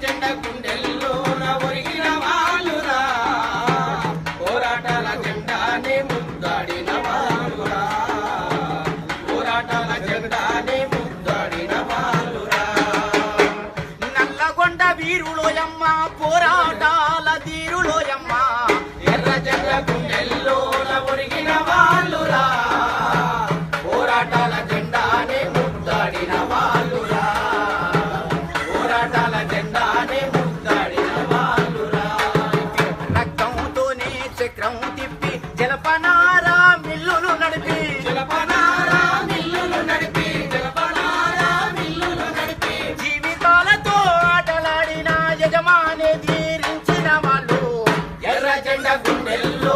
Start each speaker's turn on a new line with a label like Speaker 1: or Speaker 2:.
Speaker 1: జెండ గుండెల్లోన ఒరిగిన వాళ్ళురా పోరాటాల జెండానే ముద్దాడిన వాళ్ళురా పోరాటాల జెండానే ముద్దాడిన వాళ్ళురా
Speaker 2: నల్లగొండ వీరులోయమ్మ పోరాటాల ధీరులోయమ్మ
Speaker 1: ఎర్ర జెండ గుండెల్లోన ఒరిగిన వాళ్ళురా పోరాటాల జెండానే ముద్దాడిన వాళ్ళురా పోరాటాల జెండానే ముద్దాడిన వాళ్ళురా
Speaker 2: రక్తంతోనే చక్రం తిప్పి జలపనారా మిల్లులు నడిపి
Speaker 1: జలపనారా మిల్లులు నడిపి జలపనారా మిల్లులు నడిపి
Speaker 2: జీవితాలతో ఆటలాడిన యజమాని తీరించిన వాళ్ళు
Speaker 1: ఎర్ర జెండ గుండెల్లో